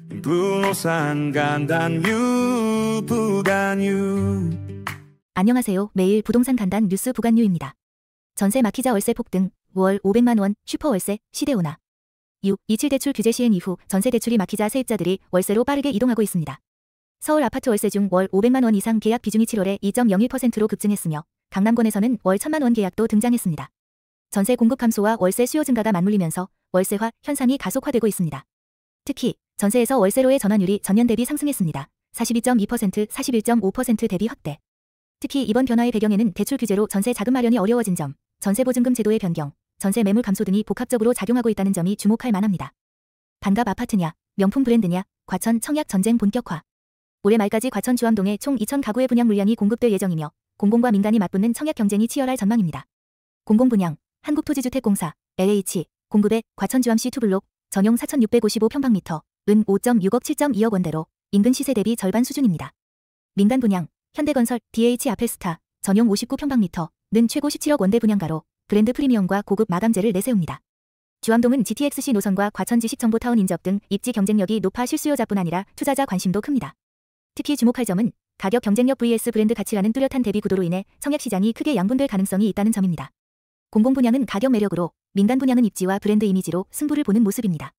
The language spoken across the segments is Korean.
부동산 간단 부간유. 안녕하세요. 매일 부동산 간단 뉴스 부간유입니다. 전세 막히자 월세 폭등, 월 500만 원 슈퍼 월세 시대온화. 6.27 대출 규제 시행 이후 전세 대출이 막히자 세입자들이 월세로 빠르게 이동하고 있습니다. 서울 아파트 월세 중 월 500만 원 이상 계약 비중이 7월에 2.01%로 급증했으며 강남권에서는 월 1000만 원 계약도 등장했습니다. 전세 공급 감소와 월세 수요 증가가 맞물리면서 월세화 현상이 가속화되고 있습니다. 특히 전세에서 월세로의 전환율이 전년 대비 상승했습니다. 42.2%, 41.5% 대비 확대. 특히 이번 변화의 배경에는 대출 규제로 전세 자금 마련이 어려워진 점, 전세보증금 제도의 변경, 전세 매물 감소 등이 복합적으로 작용하고 있다는 점이 주목할 만합니다. 반갑 아파트냐, 명품 브랜드냐, 과천 청약 전쟁 본격화. 올해 말까지 과천 주암동에 총 2000가구의 분양 물량이 공급될 예정이며 공공과 민간이 맞붙는 청약 경쟁이 치열할 전망입니다. 공공분양, 한국토지주택공사, LH, 공급의 과천 주암시 투블록, 전용 4655평방미터, 은 5.6억 7.2억 원대로 인근 시세 대비 절반 수준입니다. 민간 분양, 현대건설, DH 아펠스타, 전용 59평방미터, 는 최고 17억 원대 분양가로 브랜드 프리미엄과 고급 마감재를 내세웁니다. 주암동은 GTX-C 노선과 과천 지식정보타운 인접 등 입지 경쟁력이 높아 실수요자뿐 아니라 투자자 관심도 큽니다. 특히 주목할 점은 가격 경쟁력 vs 브랜드 가치라는 뚜렷한 대비 구도로 인해 청약시장이 크게 양분될 가능성이 있다는 점입니다. 공공분양은 가격 매력으로, 민간 분양은 입지와 브랜드 이미지로 승부를 보는 모습입니다.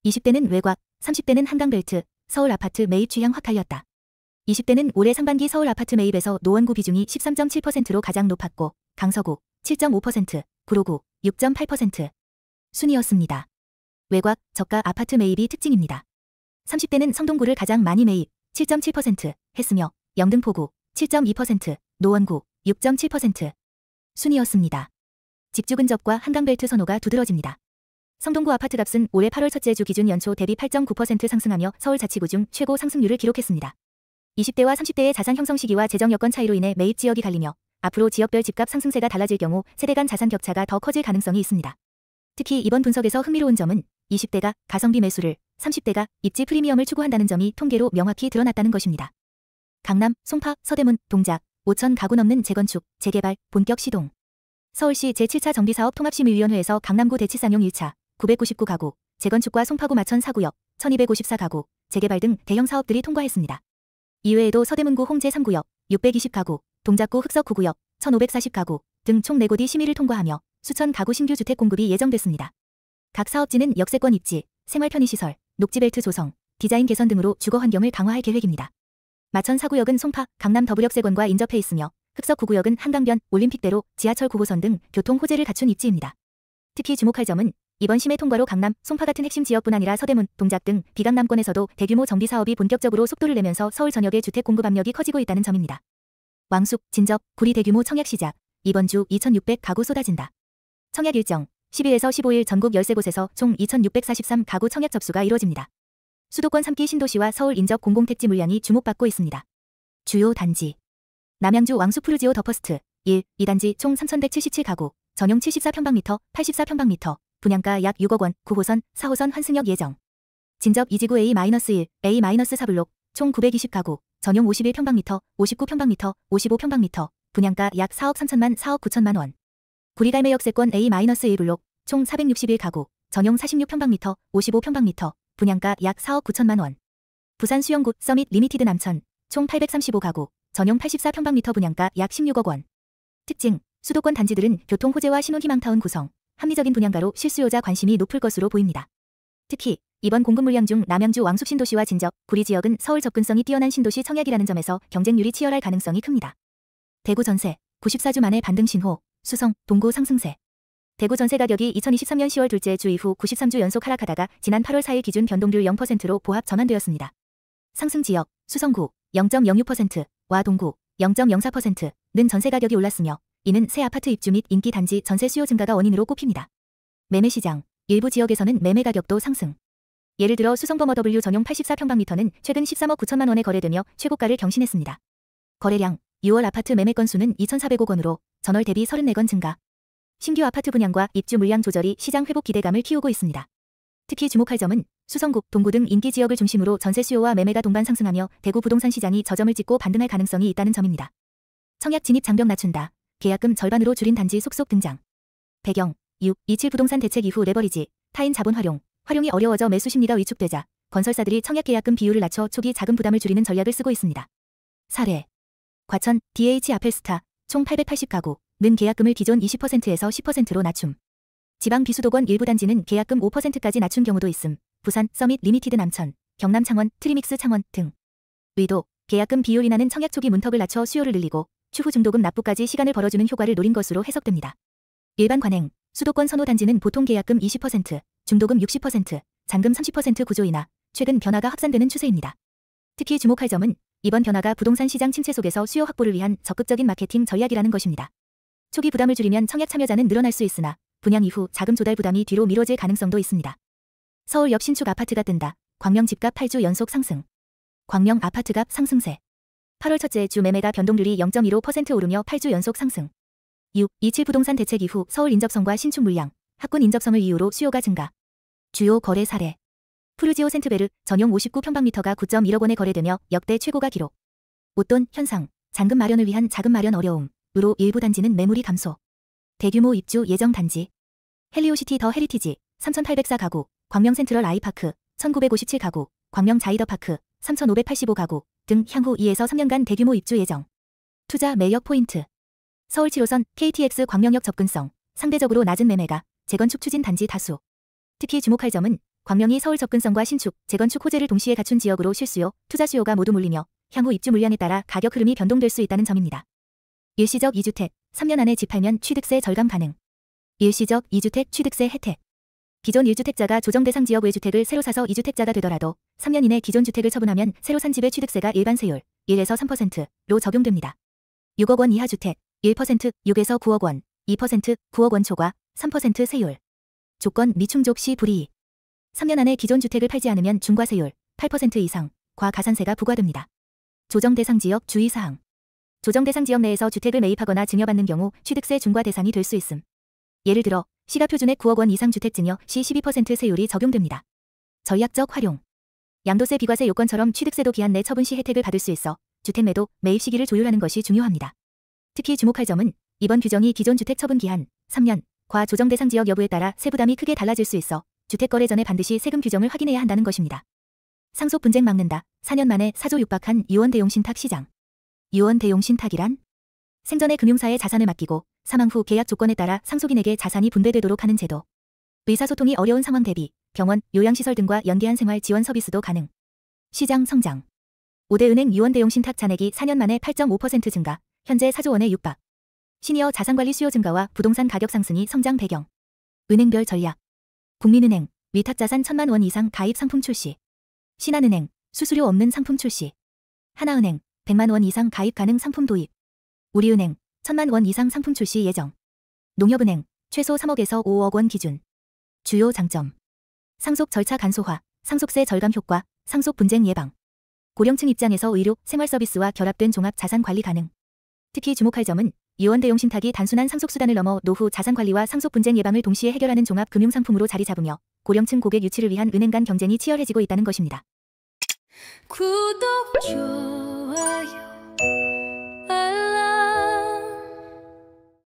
20대는 외곽, 30대는 한강벨트, 서울 아파트 매입 취향 확 갈렸다. 20대는 올해 상반기 서울 아파트 매입에서 노원구 비중이 13.7%로 가장 높았고 강서구 7.5%, 구로구 6.8% 순이었습니다. 외곽, 저가 아파트 매입이 특징입니다. 30대는 성동구를 가장 많이 매입 7.7% 했으며 영등포구 7.2%, 노원구 6.7% 순이었습니다. 직주 근접과 한강벨트 선호가 두드러집니다. 성동구 아파트값은 올해 8월 첫째 주 기준 연초 대비 8.9% 상승하며 서울 자치구 중 최고 상승률을 기록했습니다. 20대와 30대의 자산 형성 시기와 재정 여건 차이로 인해 매입 지역이 갈리며 앞으로 지역별 집값 상승세가 달라질 경우 세대 간 자산 격차가 더 커질 가능성이 있습니다. 특히 이번 분석에서 흥미로운 점은 20대가 가성비 매수를, 30대가 입지 프리미엄을 추구한다는 점이 통계로 명확히 드러났다는 것입니다. 강남, 송파, 서대문, 동작, 5천 가구 넘는 재건축, 재개발, 본격 시동. 서울시 제7차 정비사업 통합심의위원회에서 강남구 대치상용 1차, 999가구, 재건축과 송파구 마천 4구역, 1254가구, 재개발 등 대형 사업들이 통과했습니다. 이외에도 서대문구 홍제 3구역, 620가구, 동작구 흑석 9구역, 1540가구 등 총 4곳이 심의를 통과하며 수천 가구 신규 주택 공급이 예정됐습니다. 각 사업지는 역세권 입지, 생활 편의시설, 녹지벨트 조성, 디자인 개선 등으로 주거 환경을 강화할 계획입니다. 마천 4구역은 송파, 강남 더블역세권과 인접해 있으며 흑석 9구역은 한강변, 올림픽대로, 지하철 9호선 등 교통 호재를 갖춘 입지입니다. 특히 주목할 점은 이번 심의 통과로 강남, 송파 같은 핵심 지역뿐 아니라 서대문, 동작 등 비강남권에서도 대규모 정비 사업이 본격적으로 속도를 내면서 서울 전역의 주택 공급 압력이 커지고 있다는 점입니다. 왕숙, 진접, 구리 대규모 청약 시작, 이번 주 2600가구 쏟아진다. 청약 일정, 10일에서 15일 전국 13곳에서 총 2643가구 청약 접수가 이뤄집니다. 수도권 3기 신도시와 서울 인접 공공택지 물량이 주목받고 있습니다. 주요 단지 남양주 왕숙 푸르지오 더 퍼스트 1, 2단지 총 3177가구, 전용 74평방미터, 84평방미터, 분양가 약 6억 원, 9호선, 4호선 환승역 예정. 진접 이지구 A-1, A-4블록, 총 920가구, 전용 51평방미터, 59평방미터, 55평방미터, 분양가 약 4억 3천만, 4억 9천만 원. 구리갈매 역세권 A-1블록, 총 461가구, 전용 46평방미터, 55평방미터, 분양가 약 4억 9천만 원. 부산 수영구 서밋 리미티드 남천, 총 835가구, 전용 84평방미터 분양가 약 16억 원. 특징, 수도권 단지들은 교통 호재와 신혼희망타운 구성, 합리적인 분양가로 실수요자 관심이 높을 것으로 보입니다. 특히 이번 공급 물량 중 남양주 왕숙 신도시와 진접, 구리 지역은 서울 접근성이 뛰어난 신도시 청약이라는 점에서 경쟁률이 치열할 가능성이 큽니다. 대구 전세, 94주 만에 반등 신호, 수성, 동구 상승세. 대구 전세 가격이 2023년 10월 둘째 주 이후 93주 연속 하락하다가 지난 8월 4일 기준 변동률 0%로 보합 전환되었습니다. 상승 지역, 수성구 0.06%, 와 동구 0.04%는 전세 가격이 올랐으며 이는 새 아파트 입주 및 인기 단지 전세 수요 증가가 원인으로 꼽힙니다. 매매 시장, 일부 지역에서는 매매 가격도 상승. 예를 들어 수성범어 W 전용 84평방미터는 최근 13억 9천만 원에 거래되며 최고가를 경신했습니다. 거래량, 6월 아파트 매매 건수는 2,400억 원으로 전월 대비 34건 증가. 신규 아파트 분양과 입주 물량 조절이 시장 회복 기대감을 키우고 있습니다. 특히 주목할 점은 수성구, 동구 등 인기 지역을 중심으로 전세 수요와 매매가 동반 상승하며 대구 부동산 시장이 저점을 찍고 반등할 가능성이 있다는 점입니다. 청약 진입 장벽 낮춘다. 계약금 절반으로 줄인 단지 속속 등장. 배경, 6.27 부동산 대책 이후 레버리지, 타인 자본 활용이 어려워져 매수 심리가 위축되자 건설사들이 청약계약금 비율을 낮춰 초기 자금 부담을 줄이는 전략을 쓰고 있습니다. 사례. 과천, DH 아펠스타, 총 880가구, 는 계약금을 기존 20%에서 10%로 낮춤. 지방 비수도권 일부 단지는 계약금 5%까지 낮춘 경우도 있음. 부산, 서밋 리미티드 남천, 경남 창원, 트리믹스 창원 등. 의도, 계약금 비율 인하는 청약 초기 문턱을 낮춰 수요를 늘리고 추후 중도금 납부까지 시간을 벌어주는 효과를 노린 것으로 해석됩니다. 일반 관행, 수도권 선호 단지는 보통 계약금 20%, 중도금 60%, 잔금 30% 구조이나 최근 변화가 확산되는 추세입니다. 특히 주목할 점은 이번 변화가 부동산 시장 침체 속에서 수요 확보를 위한 적극적인 마케팅 전략이라는 것입니다. 초기 부담을 줄이면 청약 참여자는 늘어날 수 있으나 분양 이후 자금 조달 부담이 뒤로 미뤄질 가능성도 있습니다. 서울역 신축 아파트가 뜬다. 광명 집값 8주 연속 상승. 광명 아파트값 상승세. 8월 첫째 주 매매가 변동률이 0.15% 오르며 8주 연속 상승. 6. 27 부동산 대책 이후 서울 인접성과 신축 물량, 학군 인접성을 이유로 수요가 증가. 주요 거래 사례. 푸르지오 센트베르 전용 59평방미터가 9.1억 원에 거래되며 역대 최고가 기록. 옷돈 현상, 잔금 마련을 위한 자금 마련 어려움으로 일부 단지는 매물이 감소. 대규모 입주 예정 단지. 헬리오시티 더 헤리티지 3,804가구, 광명 센트럴 아이파크 1,957가구, 광명 자이더파크 3,585가구 등 향후 2에서 3년간 대규모 입주 예정. 투자 매력 포인트. 서울 7호선 KTX 광명역 접근성, 상대적으로 낮은 매매가 재건축 추진 단지 다수. 특히 주목할 점은 광명이 서울 접근성과 신축, 재건축 호재를 동시에 갖춘 지역으로 실수요, 투자 수요가 모두 몰리며 향후 입주 물량에 따라 가격 흐름이 변동될 수 있다는 점입니다. 일시적 2주택, 3년 안에 집 팔면 취득세 절감 가능. 일시적 2주택 취득세 혜택. 기존 1주택자가 조정 대상 지역 외 주택을 새로 사서 2주택자가 되더라도 3년 이내 기존 주택을 처분하면 새로 산 집의 취득세가 일반 세율 1에서 3%로 적용됩니다. 6억 원 이하 주택 1%, 6에서 9억 원, 2%, 9억 원 초과 3% 세율. 조건 미충족 시 불이익. 3년 안에 기존 주택을 팔지 않으면 중과세율 8% 이상 과가산세가 부과됩니다. 조정 대상 지역 주의사항. 조정 대상 지역 내에서 주택을 매입하거나 증여받는 경우 취득세 중과 대상이 될 수 있음. 예를 들어 시가 표준액 9억 원 이상 주택 증여 시 12% 세율이 적용됩니다. 전략적 활용. 양도세 비과세 요건처럼 취득세도 기한 내 처분 시 혜택을 받을 수 있어 주택 매도, 매입 시기를 조율하는 것이 중요합니다. 특히 주목할 점은 이번 규정이 기존 주택 처분 기한 3년, 과 조정 대상 지역 여부에 따라 세부담이 크게 달라질 수 있어 주택 거래 전에 반드시 세금 규정을 확인해야 한다는 것입니다. 상속 분쟁 막는다. 4년 만에 사조 육박한 유언 대용 신탁 시장. 유언 대용 신탁이란? 생전에 금융사에 자산을 맡기고 사망 후 계약 조건에 따라 상속인에게 자산이 분배되도록 하는 제도. 의사소통이 어려운 상황 대비 병원, 요양시설 등과 연계한 생활 지원 서비스도 가능. 시장 성장. 5대 은행 유언 대용 신탁 잔액이 4년 만에 8.5% 증가, 현재 4조 원에 육박. 시니어 자산관리 수요 증가와 부동산 가격 상승이 성장 배경. 은행별 전략. 국민은행, 위탁자산 1,000만 원 이상 가입 상품 출시. 신한은행, 수수료 없는 상품 출시. 하나은행, 100만 원 이상 가입 가능 상품 도입. 우리은행, 1,000만 원 이상 상품 출시 예정. 농협은행, 최소 3억에서 5억 원 기준. 주요 장점. 상속 절차 간소화, 상속세 절감 효과, 상속 분쟁 예방. 고령층 입장에서 의료, 생활 서비스와 결합된 종합 자산 관리 가능. 특히 주목할 점은 유언 대용 신탁이 단순한 상속 수단을 넘어 노후 자산 관리와 상속 분쟁 예방을 동시에 해결하는 종합 금융 상품으로 자리 잡으며 고령층 고객 유치를 위한 은행 간 경쟁이 치열해지고 있다는 것입니다. 구독, 좋아요.